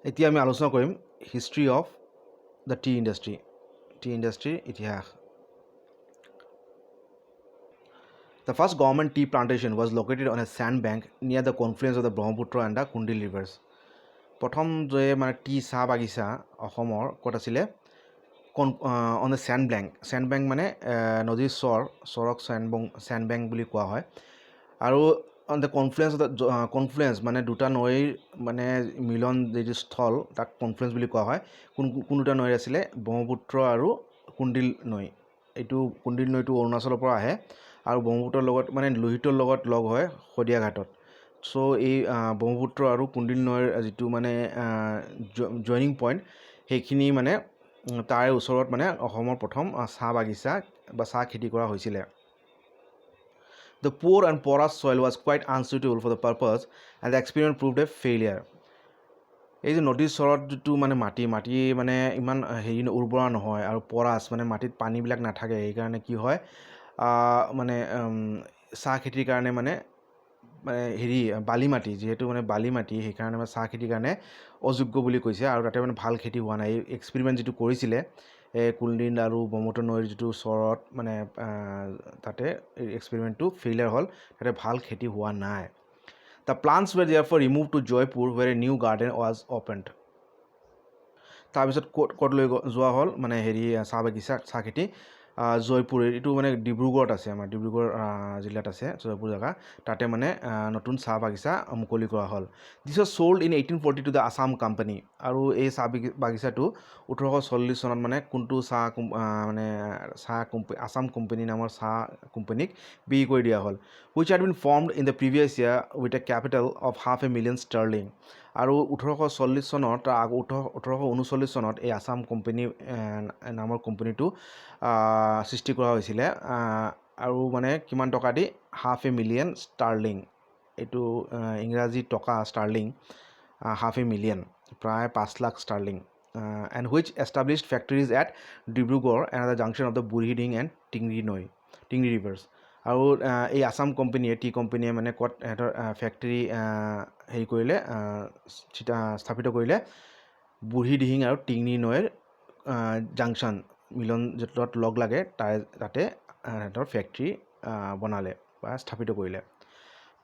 এতিয়া আমি আলোচনা কৰিম history of the T industry ইতিহাস The first government tea plantation was located on a sandbank near the confluence of the Brahmaputra and the Kundil rivers. প্ৰথম যে মানে T চাহ বাগিচা অসমৰ ক'ত আছিলে অন দ্য চেণ্ডবেংক মানে নদীৰ চৰক চেণ্ডবেংক বুলি কোৱা হয় আৰু অন দ্য কনফ্লুৱেঞ্চ মানে দুটা নৈৰ মানে মিলন যিটো স্থল তাক কনফ্লুৱেঞ্চ বুলি কোৱা হয় কোন দুটা নৈ আছিলে ব্ৰহ্মপুত্ৰ আৰু কুণ্ডিল নৈ এইটো কুণ্ডিল নৈটো অৰুণাচলৰ পৰা আহে আৰু ব্ৰহ্মপুত্ৰৰ লগত মানে লোহিতৰ লগত লগ হয় শদিয়াঘাটত চ' এই ব্ৰহ্মপুত্ৰ আৰু কুণ্ডিল নৈৰ যিটো মানে জইনিং পইণ্ট সেইখিনি মানে তাৰে ওচৰত মানে অসমৰ প্ৰথম চাহ বাগিচা বা চাহ খেতি কৰা হৈছিলে The poor and porous soil was quite unsuitable for the purpose and the experiment proved a failure. এই যে নদীৰ চৰত যিটো মানে মাটি মানে ইমান হেৰি উৰ্বৰা নহয় আৰু পৰাছ মানে মাটিত পানীবিলাক নাথাকে সেইকাৰণে কি হয় মানে চাহ খেতিৰ কাৰণে মানে হেৰি বালি মাটি যিহেতু মানে বালি মাটি সেইকাৰণে মানে চাহ খেতিৰ কাৰণে অযোগ্য বুলি কৈছে আৰু তাতে মানে ভাল খেতি হোৱা নাই এই এক্সপেৰিমেণ্ট যিটো কৰিছিলে কুলডিন আৰু ব্ৰহ্মপুত্ৰ নৈৰ যিটো চৰত মানে তাতে এক্সপেৰিমেণ্টটো ফেইলিয়াৰ হ'ল তাতে ভাল খেতি হোৱা নাই The plants were therefore removed to Jaipur where a new garden was opened. তাৰপিছত ক'ত লৈ যোৱা হ'ল মানে হেৰি চাহ বাগিচা চাহ খেতি জয়পুৰ এইটো মানে ডিব্ৰুগড়ত আছে আমাৰ ডিব্ৰুগড় জিলাত আছে জয়পুৰ জেগা তাতে মানে নতুন চাহ বাগিচা মুকলি কৰা হ'ল দিছ was sold in 1840 to the Assam company আৰু এই চাহ বাগিচাটো 1840 চনত মানে কোনটো আছাম কোম্পানী নামৰ চাহ কোম্পানীক বিক্ৰী কৰি দিয়া হ'ল which had been formed in the previous year with a capital of $500,000 sterling আৰু 1840 চনত 1839 চনত এই আছাম কোম্পানী নামৰ কোম্পানীটো সৃষ্টি কৰা হৈছিলে আৰু মানে কিমান টকা দি $500,000 ষ্টাৰ্লিং এইটো ইংৰাজী টকা ষ্টাৰ্লিং $500,000 প্ৰায় 5 lakh sterling and which established factories at Dibrugarh and the junction of the Burhiding and Tingri rivers আৰু এই আছাম কোম্পানীয়ে টি কোম্পানীয়ে মানে ক'ত সিহঁতৰ ফেক্টৰী হেৰি কৰিলে স্থাপিত কৰিলে বুঢ়ীদিহিং আৰু টিংৰি নৈৰ জাংচন মিলন য'ত লগ লাগে তাতে সিহঁতৰ ফেক্টৰী বনালে বা স্থাপিত কৰিলে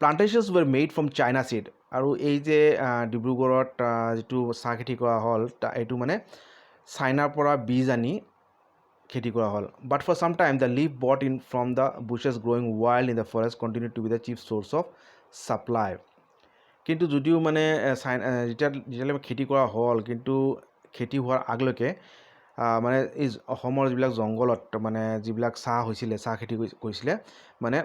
Plantations were made from China seed আৰু এই যে ডিব্ৰুগড়ত যিটো চাহ খেতি কৰা হ'ল এইটো মানে চাইনাৰ পৰা বীজ আনি খেতি কৰা হ'ল but for some time the leaf bought in from the bushes growing wild in the forest continued to be the chief source of supply কিন্তু যদিও মানে যেতিয়ালৈ খেতি কৰা হ'ল কিন্তু খেতি হোৱাৰ আগলৈকে মানে এই অসমৰ যিবিলাক জংঘলত মানে যিবিলাক চাহ হৈছিলে চাহ খেতি কৰিছিলে মানে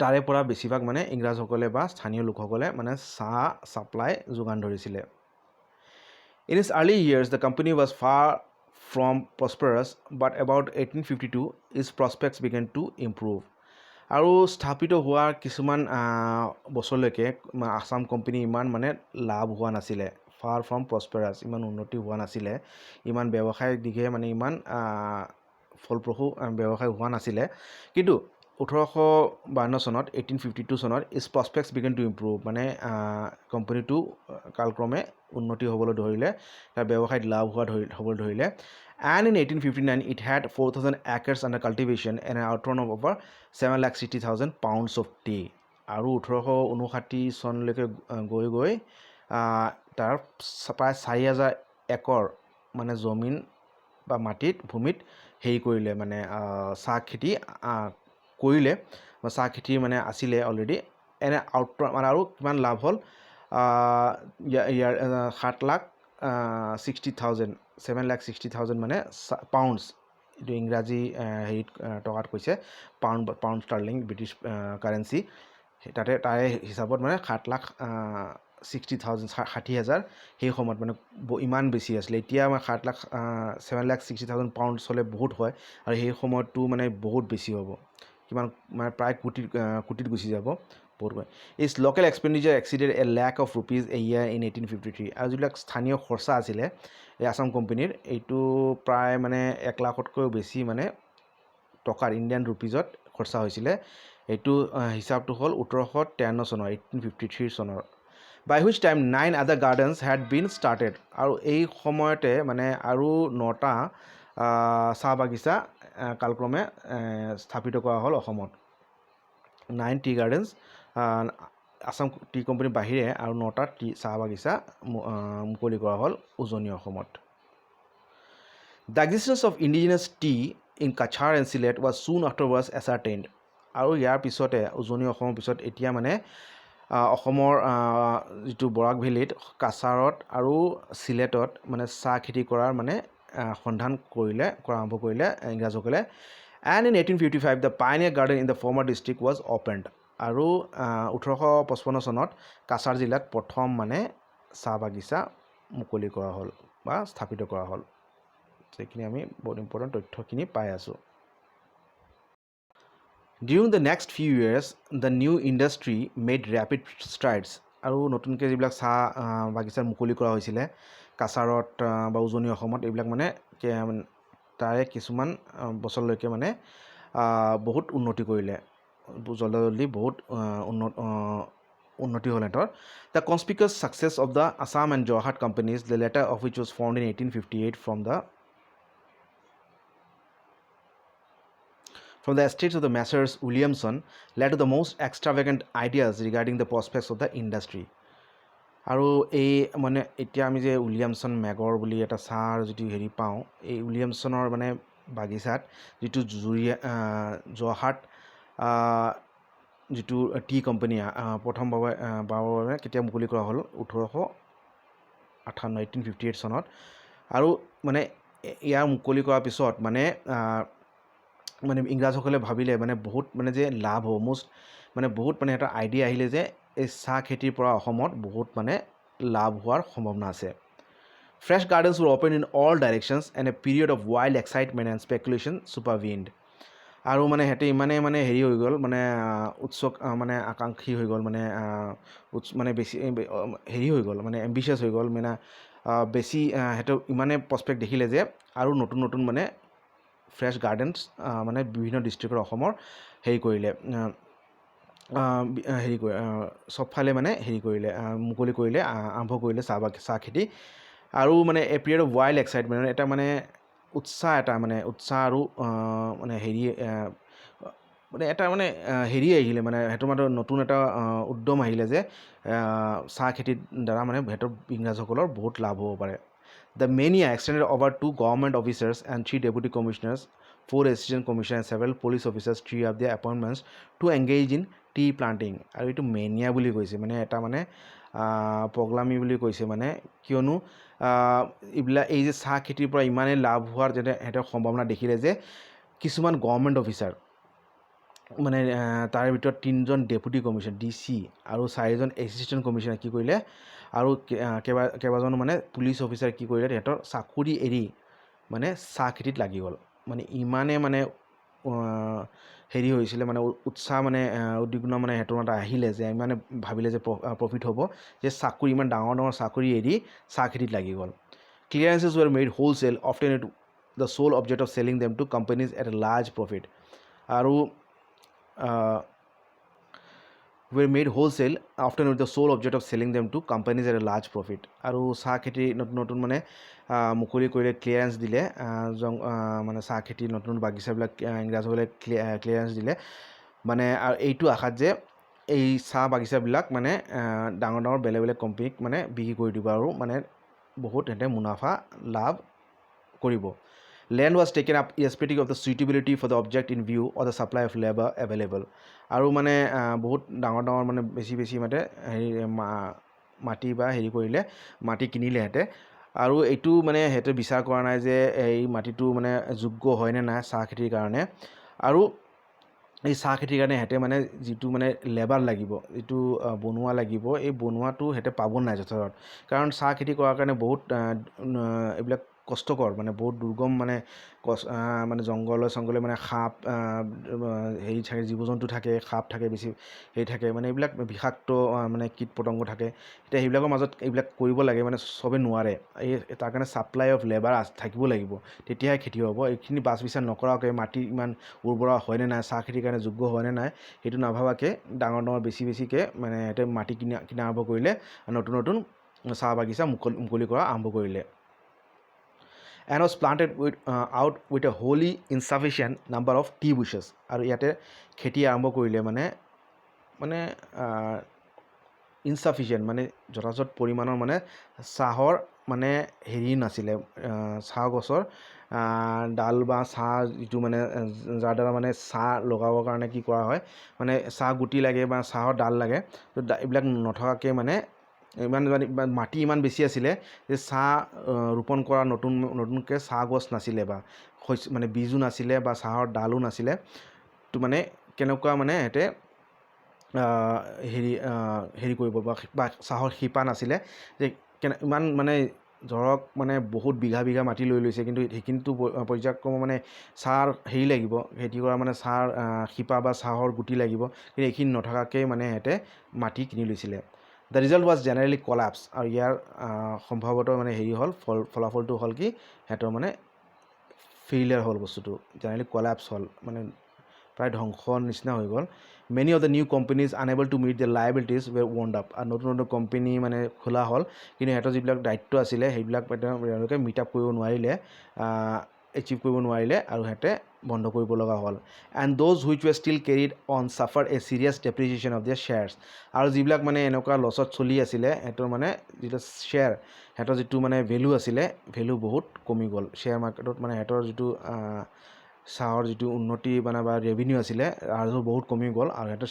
তাৰে পৰা বেছিভাগ মানে ইংৰাজসকলে বা স্থানীয় লোকসকলে মানে চাহ ছাপ্লাই যোগান ধৰিছিলে In its early years the company was far from prosperous but about 1852 its prospects began to improve আৰু স্থাপিত হোৱা কিছুমান বছৰলৈকে আছাম কোম্পানী ইমান মানে লাভ হোৱা নাছিলে ফাৰ ফ্ৰম প্ৰস্পাৰাছ ইমান উন্নতি হোৱা নাছিলে ইমান ব্যৱসায়িক দিশে মানে ইমান ফলপ্ৰসূ ব্যৱসায় হোৱা নাছিলে কিন্তু 1852 চনত 1852 চনত ইটছ প্ৰস্পেক্টছ বিগেন টু ইম্প্ৰুভ মানে কোম্পানীটো কালক্ৰমে উন্নতি হ'বলৈ ধৰিলে তাৰ ব্যৱসায়ত লাভ হ'বলৈ ধৰিলে and in 1859 it had 4,000 acres under cultivation and an outturn of over 760,000 pounds of tea আৰু 1859 চনলৈকে গৈ তাৰ প্ৰায় 4,000 একৰ মানে জমিন বা ভূমিত হেৰি কৰিলে মানে চাহ খেতি কৰিলে চাহ খেতি মানে আছিলে অলৰেডি এনে আউটৰ মানে আৰু কিমান লাভ হ'ল 760,000 মানে পাউণ্ডছ এইটো ইংৰাজী হেৰিত টকাত কৈছে পাউণ্ড ষ্টাৰ্লিং ব্ৰিটিছ কাৰেঞ্চি তাৰে হিচাপত মানে 760,000 সেই সময়ত মানে ইমান বেছি আছিলে এতিয়া আমাৰ 760,000 পাউণ্ডছ হ'লে বহুত হয় আৰু সেই সময়তটো মানে বহুত বেছি হ'ব কিমান মানে প্ৰায় কোটিত গুচি যাব বহুত হয় its local expenditure exceeded a lakh of rupees a year in 1853 আৰু যিবিলাক স্থানীয় খৰচা আছিলে এই আছাম কোম্পানীৰ এইটো প্ৰায় মানে 1 লাখতকৈও বেছি মানে টকাৰ ইণ্ডিয়ান ৰুপিজত খৰচা হৈছিলে এইটো হিচাপটো হ'ল 1853 চনৰ by which time 9 other gardens had been started. আৰু এই সময়তে মানে আৰু 9টা চাহ বাগিচা কালক্ৰমে স্থাপিত কৰা হ'ল অসমত। 9 টি গাৰ্ডেনছ আসাম টি কোম্পানীৰ বাহিৰে আৰু 9টা চাহ বাগিচা মুকলি কৰা হ'ল উজনি অসমত। The existence of indigenous tea in Kachar and Sylhet was soon afterwards ascertained. আৰু ইয়াৰ পিছতে উজনি অসমৰ পিছত এতিয়া মানে অসমৰ যিটো বৰাক ভেলীত কাছাৰত আৰু চিলেটত মানে চাহ খেতি কৰাৰ মানে সন্ধান আৰম্ভ কৰিলে ইংৰাজসকলে। And in 1855 the pioneer garden in the former district was opened. আৰু 1855 চনত কাছাৰ জিলাত প্ৰথম মানে চাহ বাগিচা মুকলি কৰা হ'ল বা স্থাপিত কৰা হ'ল। সেইখিনি আমি বহুত ইম্পৰ্টেণ্ট তথ্যখিনি পাই আছোঁ। During the next few years, the new industry made rapid strides. আৰু নতুনকৈ যিবিলাক চাহ বাগিচা মুকলি কৰা হৈছিলে কাছাৰত বা উজনি অসমত এইবিলাক মানে তাৰে কিছুমান বছৰলৈকে মানে বহুত উন্নতি কৰিলে, জলদি বহুত উন্নতি হ'ল সিহঁতৰ। The conspicuous success of the Assam and Jorhat companies, the latter of which was formed in 1858 from the estates of the Messrs. Williamson, led to the most extravagant ideas regarding the prospects of the industry. আৰু এই মানে এতিয়া আমি যে Williamson মেগৰ বুলি এটা চাহৰ যিটো হেৰি পাওঁ, এই উইলিয়ামছনৰ মানে বাগিচাত যিটো যোৰহাট যিটো টি কোম্পানী প্ৰথমবাৰৰ বাবে কেতিয়া মুকলি কৰা হ'ল 1858 চনত। আৰু মানে ইয়াৰ মুকলি কৰাৰ পিছত মানে ইংৰাজসকলে ভাবিলে মানে বহুত মানে যে লাভ হ'ব, মানে বহুত মানে এটা আইডিয়া আহিলে যে এই চাহ খেতিৰ পৰা অসমত বহুত মানে লাভ হোৱাৰ সম্ভাৱনা আছে। Fresh gardens were opened in all directions and a period of wild excitement and speculation supervened. আৰু মানে সিহঁতে ইমানে মানে হেৰি হৈ গ'ল, মানে উৎসুক মানে আকাংক্ষী হৈ গ'ল, মানে বেছি হেৰি হৈ গ'ল, মানে এম্বিচিয়াছ হৈ গ'ল, মানে বেছি সিহঁতে ইমানে প্ৰস্পেক্ট দেখিলে যে আৰু নতুন নতুন মানে ফ্ৰেছ গাৰ্ডেনছ মানে বিভিন্ন ডিষ্ট্ৰিক্টৰ অসমৰ হেৰি কৰিলে, চবফালে মানে হেৰি কৰিলে, মুকলি কৰিলে, আৰম্ভ কৰিলে চাহ খেতি। আৰু মানে এ পিৰিয়ড অফ ৱাইল্ড এক্সাইটমেণ্ট, এটা মানে উৎসাহ আৰু মানে হেৰি মানে এটা মানে হেৰি আহিলে, মানে সিহঁতৰ মানে নতুন এটা উদ্যম আহিলে যে চাহ খেতিৰ দ্বাৰা মানে সিহঁতৰ ইংৰাজসকলৰ বহুত লাভ হ'ব পাৰে। The mania extended over 2 government officers and 3 deputy commissioners, 4 assistant commissioners and several police officers tree up their appointments to engage in tea planting. আৰু এইটো মেনিয়া বুলি কৈছে, মানে এটা মানে পগলামি বুলি কৈছে, মানে কিয়নো এইবিলাক এই যে চাহ খেতিৰ পৰা ইমানেই লাভ হোৱাৰ যেনে সিহঁতৰ সম্ভাৱনা দেখিলে যে কিছুমান গভৰ্ণমেণ্ট অফিচাৰ, মানে তাৰে ভিতৰত 3জন ডেপুটি কমিশ্যনাৰ DC আৰু 4জন এছিষ্টেণ্ট কমিশ্যনাৰ কি কৰিলে, আৰু কেইবাজনো মানে পুলিচ অফিচাৰ কি কৰিলে, সিহঁতৰ চাকৰি এৰি মানে চাহ খেতিত লাগি গ'ল। মানে ইমানে মানে হেৰি হৈছিলে, মানে উৎসাহ মানে উদ্বিগ্ন মানে সিহঁতৰ মতে আহিলে যে ইমানে ভাবিলে যে প্ৰফিট হ'ব, যে চাকৰি ইমান ডাঙৰ ডাঙৰ চাকৰি এৰি চাহ খেতিত লাগি গ'ল। Clearances were made wholesale, often with the sole object of selling them to companies at a large profit. আৰু were made wholesale, often with the sole object of selling them to companies at a large profit. আৰু চাহ খেতি নতুন মানে মুকলি কৰিলে, clearance দিলে, মানে চাহ খেতি নতুন বাগিচাবিলাক ইংৰাজসকলে ক্লিয়াৰেঞ্চ দিলে, মানে এইটো আশাত যে এই চাহ বাগিচাবিলাক মানে ডাঙৰ ডাঙৰ বেলেগ বেলেগ কোম্পানীক মানে বিক্ৰী কৰি দিব আৰু মানে বহুত সিহঁতে মুনাফা লাভ কৰিব। Land was taken up irrespective of the suitability for the object in view or the supply of labor available. আৰু মানে বহুত ডাঙৰ ডাঙৰ মানে বেছি মানে হেৰি মাটি বা হেৰি কৰিলে, মাটি কিনিলে সিহঁতে, আৰু এইটো মানে সিহঁতে বিচাৰ কৰা নাই যে এই মাটিটো মানে যোগ্য হয়নে নাই চাহ খেতিৰ কাৰণে। আৰু এই চাহ খেতিৰ কাৰণে সিহঁতে মানে যিটো মানে লেবাৰ লাগিব, যিটো বনোৱা লাগিব, এই বনোৱাটো সিহঁতে পাব নাই যথাযথ, কাৰণ চাহ খেতি কৰাৰ কাৰণে বহুত এইবিলাক কষ্টকৰ মানে বহুত দুৰ্গম মানে মানে জংঘলে চংঘলে মানে সাপ হেৰি থাকে জীৱ জন্তু থাকে সাপ থাকে বেছি হেৰি থাকে মানে এইবিলাক বিষাক্ত মানে কীট পতংগ থাকে এতিয়া সেইবিলাকৰ মাজত এইবিলাক কৰিব লাগে মানে চবে নোৱাৰে এই তাৰ কাৰণে ছাপ্লাই অফ লেবাৰ থাকিব লাগিব তেতিয়াহে খেতি হ'ব এইখিনি বাছ বিচাৰ নকৰাকৈ মাটি ইমান উৰ্বৰা হয়নে নাই চাহ খেতিৰ কাৰণে যোগ্য হয়নে নাই সেইটো নাভাবাকৈ ডাঙৰ বেছিকৈ মানে সিহঁতে মাটি কিনা আৰম্ভ কৰিলে নতুন নতুন চাহ বাগিচা মুকলি কৰা আৰম্ভ কৰিলে and was planted out with a wholly insufficient number of tea bushes আৰু ইয়াতে খেতি আৰম্ভ কৰিলে মানে ইনচাফিচিয়েণ্ট মানে যথাযথ পৰিমাণৰ মানে চাহৰ মানে হেৰি নাছিলে চাহ গছৰ ডাল বা চাহ যিটো মানে যাৰ দ্বাৰা মানে চাহ লগাবৰ কাৰণে কি কৰা হয় মানে চাহ গুটি লাগে বা চাহৰ ডাল লাগে তো এইবিলাক নথকাকৈ মানে মাটি ইমান বেছি আছিলে যে চাহ ৰোপণ কৰা নতুনকৈ চাহ গছ নাছিলে বা মানে বীজো নাছিলে বা চাহৰ ডালো নাছিলে তো মানে কেনেকুৱা মানে সিহঁতে হেৰি কৰিব বা চাহৰ শিপা নাছিলে যে ইমান মানে ধৰক মানে বহুত বিঘা মাটি লৈ লৈছে কিন্তু সেইখিনিতো পৰ্যায়ক্ৰম মানে চাহ হেৰি লাগিব খেতি কৰা মানে চাহ শিপা বা চাহৰ গুটি লাগিব কিন্তু এইখিনি নথকাকৈ মানে সিহঁতে মাটি কিনি লৈছিলে the result was generally collapse আৰু ইয়াৰ সম্ভৱতঃ মানে হেৰি হ'ল ফলাফলটো হ'ল কি সিহঁতৰ মানে ফেইলিয়াৰ হ'ল বস্তুটো জেনেৰেলি কলাপছ হ'ল মানে প্ৰায় ধ্বংসৰ নিচিনা হৈ গ'ল many of the new companies unable to meet the liabilities were wound up আৰু নতুন কোম্পানী মানে খোলা হ'ল কিন্তু সিহঁতৰ যিবিলাক দায়িত্ব আছিলে সেইবিলাক তেওঁলোকে মিট আপ কৰিব নোৱাৰিলে এচিভ কৰিব নোৱাৰিলে আৰু সিহঁতে বন্ধ কৰিব লগা হ'ল and those which were still carried on suffered a serious depreciation of their shares আৰু যিবিলাক মানে এনেকুৱা লছত চলি আছিলে সিহঁতৰ মানে যিটো শ্বেয়াৰ সিহঁতৰ যিটো মানে ভেলু আছিলে ভেলু বহুত কমি গ'ল শ্বেয়াৰ মাৰ্কেটত মানে সিহঁতৰ যিটো চাহৰ যিটো উন্নতি মানে বা ৰেভিনিউ আছিলে আৰু বহুত কমি গ'ল আৰু সিহঁতৰ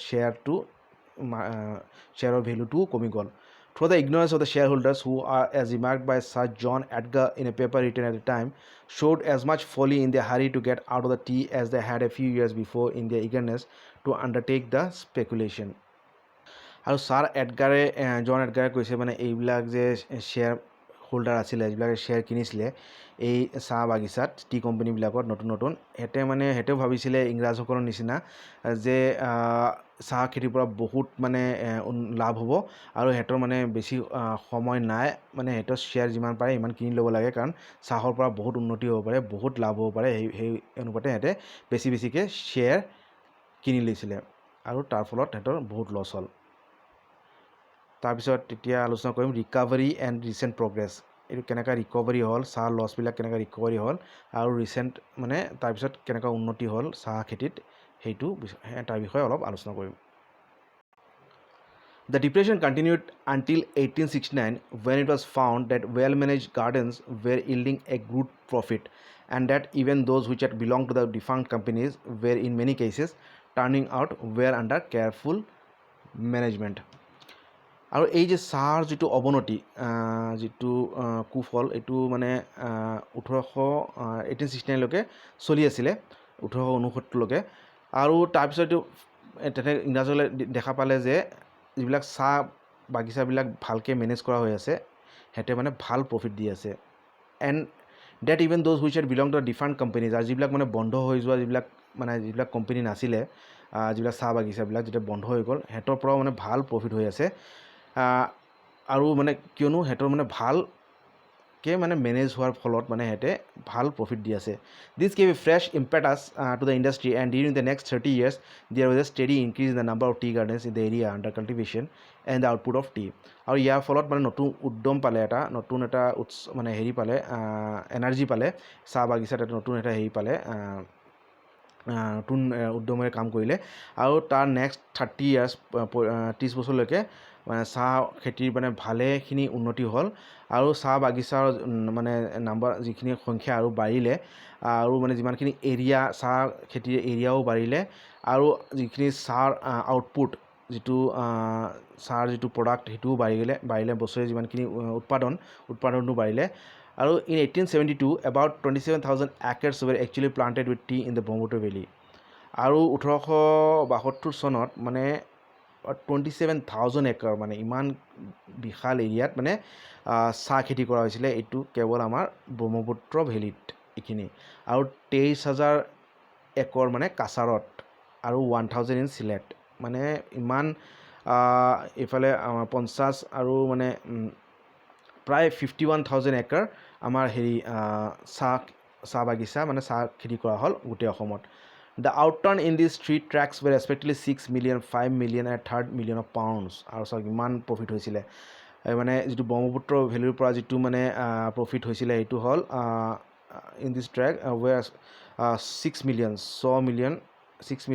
শ্বেয়াৰৰ ভেলুটোও কমি গ'ল through the ignorance of the shareholders who are as remarked by Sir John Edgar in a paper written at a time showed as much folly in their hurry to get out of the tea as they had a few years before in their eagerness to undertake the speculation আৰু sir জন এডগাৰে কৈছে মানে এইবিলাক যে share holder আছিলে যিবিলাকে share কিনিছিলে এই চাহ বাগিচাত টি কোম্পানীবিলাকত নতুন সিহঁতেও ভাবিছিলে ইংৰাজসকলৰ নিচিনা যে চাহ খেতিৰ পৰা বহুত মানে লাভ হ'ব আৰু সিহঁতৰ মানে বেছি সময় নাই মানে সিহঁতৰ শ্বেয়াৰ যিমান পাৰে ইমান কিনি ল'ব লাগে কাৰণ চাহৰ পৰা বহুত উন্নতি হ'ব পাৰে বহুত লাভ হ'ব পাৰে সেই অনুপাতে সিহঁতে বেছিকৈ শ্বেয়াৰ কিনি লৈছিলে আৰু তাৰ ফলত সিহঁতৰ বহুত লছ হ'ল তাৰপিছত তেতিয়া আলোচনা কৰিম ৰিকাভাৰী এণ্ড ৰিচেণ্ট প্ৰগ্ৰেছ এইটো কেনেকৈ ৰিকভাৰী হ'ল চাহ লছবিলাক কেনেকৈ ৰিকভাৰী হ'ল আৰু ৰিচেণ্ট মানে তাৰপিছত কেনেকৈ উন্নতি হ'ল চাহ খেতিত সেইটো তাৰ বিষয়ে অলপ আলোচনা কৰিম The depression continued until 1869 when it was found that well-managed gardens were yielding a good profit and that even those which had belonged to the defunct companies were in many cases turning out were under careful management. আৰু এই যে চাহৰ যিটো অৱনতি যিটো কুফল এইটো মানে 1869লৈকে চলি আছিলে 1869লৈকে আৰু তাৰপিছত ইংৰাজসকলে দেখা পালে যে যিবিলাক চাহ বাগিচাবিলাক ভালকৈ মেনেজ কৰা হৈ আছে সিহঁতে মানে ভাল প্ৰফিট দি আছে and that even those which had belong to different companies আৰু যিবিলাক মানে বন্ধ হৈ যোৱা যিবিলাক কোম্পানী নাছিলে যিবিলাক চাহ বাগিচাবিলাক যেতিয়া বন্ধ হৈ গ'ল সিহঁতৰ পৰাও মানে ভাল প্ৰফিট হৈ আছে আৰু মানে কিয়নো সিহঁতৰ মানে ভালকৈ মানে মেনেজ হোৱাৰ ফলত মানে সিহঁতে ভাল প্ৰফিট দি আছে this gave a fresh impetus to the industry and during the next 30 years there was a steady increase in the number of tea gardens in the area under cultivation and the output of tea আৰু ইয়াৰ ফলত মানে নতুন উদ্যম পালে নতুন এটা মানে হেৰি পালে এনাৰ্জি পালে চাহ বাগিচাত নতুন এটা হেৰি পালে নতুন উদ্যমেৰে কাম কৰিলে আৰু তাৰ নেক্সট 30 years 30 বছৰলৈকে মানে চাহ খেতিৰ মানে ভালেখিনি উন্নতি হ'ল আৰু চাহ বাগিচাৰ মানে যিখিনি সংখ্যা আৰু বাঢ়িলে আৰু মানে যিমানখিনি এৰিয়া চাহ খেতিৰ এৰিয়াও বাঢ়িলে আৰু যিখিনি চাহ আউটপুট যিটো চাহৰ যিটো প্ৰডাক্ট সেইটোও বাঢ়িলে বছৰে যিমানখিনি উৎপাদনটো বাঢ়িলে আৰু in 1872 about 27,000 acres were actually planted with tea in the Brahmaputra Valley আৰু 1872 চনত মানে 27,000 একৰ মানে ইমান বিশাল এৰিয়াত মানে চাহ খেতি কৰা হৈছিলে এইটো কেৱল আমাৰ ব্ৰহ্মপুত্ৰ ভেলীত এইখিনি আৰু 23,000 একৰ মানে কাছাৰত আৰু 1,000 ইন চিলেট মানে ইমান এইফালে 50 আৰু মানে প্ৰায় 51,000 একৰ আমাৰ হেৰি চাহ বাগিচা মানে চাহ খেতি কৰা হ'ল গোটেই অসমত The outturn in these three tracks were respectively 6 million, 5 million and 3 million of pounds. আৰু চাওক ইমান প্ৰফিট হৈছিলে মানে যিটো ব্ৰহ্মপুত্ৰ ভেলীৰ পৰা যিটো মানে প্ৰফিট হৈছিলে এইটো হ'ল in this tract were 6 million 6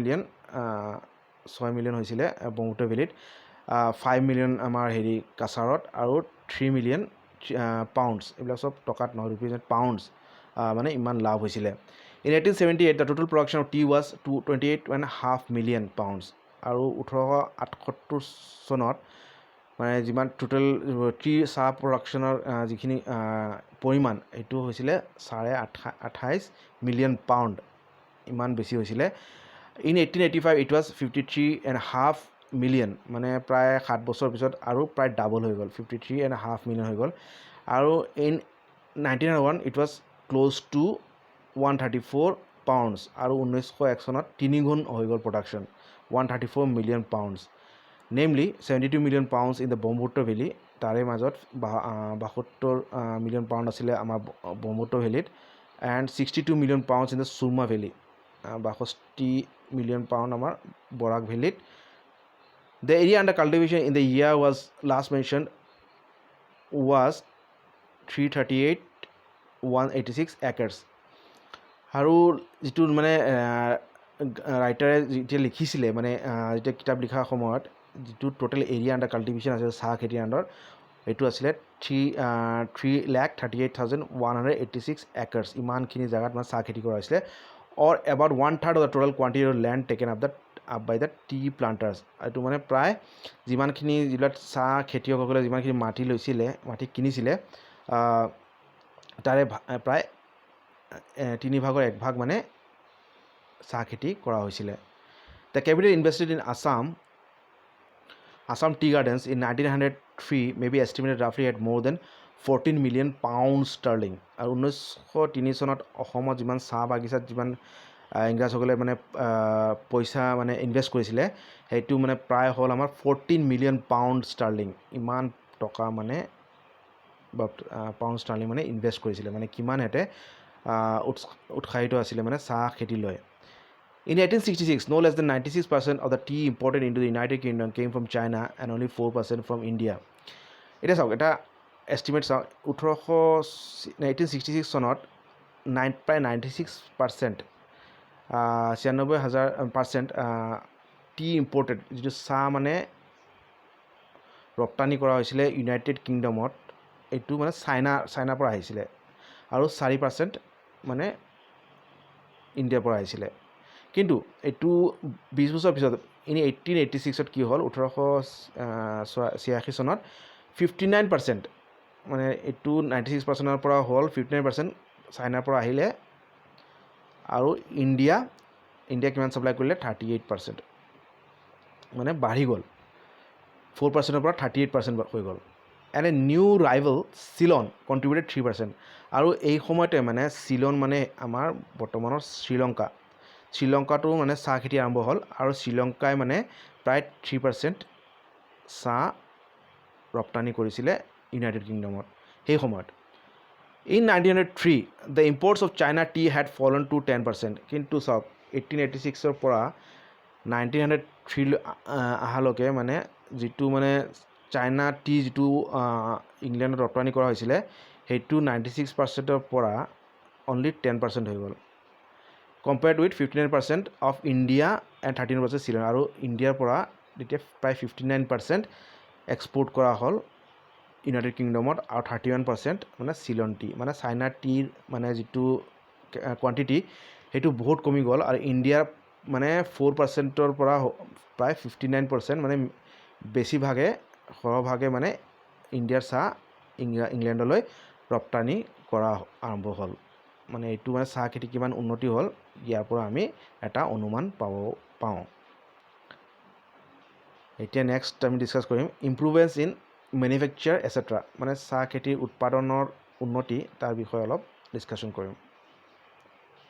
million হৈছিলে ব্ৰহ্মপুত্ৰ ভেলীত 5 মিলিয়ন আমাৰ হেৰি কাছাৰত আৰু 3 মিলিয়ন পাউণ্ডছ এইবিলাক চব টকাত নহয় ৰুপিজত পাউণ্ডছ মানে ইমান লাভ হৈছিলে In 1878, the total production of tea was 28.5 million pounds. আৰু 1878 চনত মানে যিমান টোটেল টি চাহ প্ৰডাকশ্যনৰ যিখিনি পৰিমাণ এইটো হৈছিলে 28.5 মিলিয়ন পাউণ্ড ইমান বেছি হৈছিলে In 1885, it was 53.5 মিলিয়ন মানে প্ৰায় 7 বছৰ পিছত আৰু প্ৰায় ডাবল হৈ গ'ল 53.5 মিলিয়ন হৈ গ'ল আৰু in 1901, it was close to 134 pounds আৰু 1901 চনত 3 গুণ হৈ গ'ল production 134 million pounds namely 72 million pounds in the Brahmaputra valley তাৰে মাজত 72 মিলিয়ন পাউণ্ড আছিলে আমাৰ ব্ৰহ্মপুত্ৰ ভেলীত and 62 million pounds in the Surma valley 62 million pound আমাৰ বৰাক ভেলীত the area under cultivation in the year was last mentioned was 338,186 acres আৰু যিটো মানে ৰাইটাৰে যেতিয়া লিখিছিলে মানে যেতিয়া কিতাপ লিখাৰ সময়ত যিটো টোটেল এৰিয়া আণ্ডাৰ কাল্টিভেশ্যন আছিলে চাহ খেতিৰ আণ্ডাৰ এইটো আছিলে 3,38,186 acres ইমানখিনি জেগাত মানে চাহ খেতি কৰা হৈছিলে or about 1/3 of the total quantity of land taken up by the tea planters এইটো মানে প্ৰায় যিমানখিনি যিবিলাক চাহ খেতিয়কসকলে যিমানখিনি মাটি লৈছিলে মাটি কিনিছিলে তাৰে প্ৰায় 3/1 ভাগ মানে চাহ খেতি কৰা হৈছিলে The capital invested in Assam tea gardens in 1903 may be estimated roughly at more than 14 million pounds sterling আৰু 1903 চনত অসমত যিমান চাহ বাগিচাত যিমান ইংৰাজসকলে মানে পইচা মানে ইনভেষ্ট কৰিছিলে সেইটো মানে প্ৰায় হ'ল আমাৰ 14 মিলিয়ন পাউণ্ড ষ্টাৰ্লিং ইমান টকা মানে পাউণ্ড ষ্টাৰ্লিং মানে ইনভেষ্ট কৰিছিলে মানে কিমান হেঁতে উৎসাহিত আছিলে মানে চাহ খেতি লৈ In 1866, no less than 96% of the tea imported into the United Kingdom came from China and only 4% from India. এটা চাওক এটা এষ্টিমেট চাওক 1866 চনত প্ৰায় 96% 96,000% টি ইম্পৰ্টেড যিটো চাহ মানে ৰপ্তানি কৰা হৈছিলে ইউনাইটেড কিংডমত এইটো মানে চাইনাৰ পৰা আহিছিলে আৰু 4% মানে ইণ্ডিয়াৰ পৰা আহিছিলে কিন্তু এইটো 20 বছৰ পিছত 1886ত কি হ'ল 1886 চনত 59% মানে এইটো 96%ৰ পৰা হ'ল 59% চাইনাৰ পৰা আহিলে আৰু ইণ্ডিয়া কিমান ছাপ্লাই কৰিলে 38% মানে বাঢ়ি গ'ল 4%ৰ পৰা 38% হৈ গ'ল and a new rival Ceylon contributed 3% আৰু এই সময়তে মানে চিলন মানে আমাৰ বৰ্তমানৰ শ্ৰীলংকাটো মানে চাহ খেতি আৰম্ভ হ'ল আৰু শ্ৰীলংকাই মানে প্ৰায় 3% চাহ ৰপ্তানি কৰিছিলে ইউনাইটেড কিংডমত সেই সময়ত In 1903, the imports of China tea had fallen to 10%. কিন্তু চাওক 1886ৰ পৰা 1903 অহালৈকে মানে যিটো মানে চাইনা টি যিটো ইংলেণ্ডত ৰপ্তানি কৰা হৈছিলে সেইটো 96%ৰ পৰা অনলি 10% হৈ গ'ল compared with 59% of India and 13% Ceylon আৰু ইণ্ডিয়াৰ পৰা তেতিয়া প্ৰায় 59% এক্সপোৰ্ট কৰা হ'ল ইউনাইটেড কিংডমত আৰু 31% মানে চিলন টি মানে চাইনা টিৰ মানে যিটো কোৱান্টিটি সেইটো বহুত কমি গ'ল আৰু ইণ্ডিয়াৰ মানে 4%ৰ পৰা প্ৰায় 59% মানে বেছিভাগে সৰহভাগে মানে ইণ্ডিয়াৰ চাহ ইংলেণ্ডলৈ ৰপ্তানি কৰা আৰম্ভ হ'ল মানে এইটো মানে চাহ খেতি কিমান উন্নতি হ'ল ইয়াৰ পৰা আমি এটা অনুমান পাওঁ এতিয়া নেক্সট আমি ডিছকাছ কৰিম ইম্প্ৰুভমেণ্টছ ইন মেনুফেকচাৰ এটচেট্ৰা মানে চাহ খেতিৰ উৎপাদনৰ উন্নতি তাৰ বিষয়ে অলপ ডিছকাশ্যন কৰিম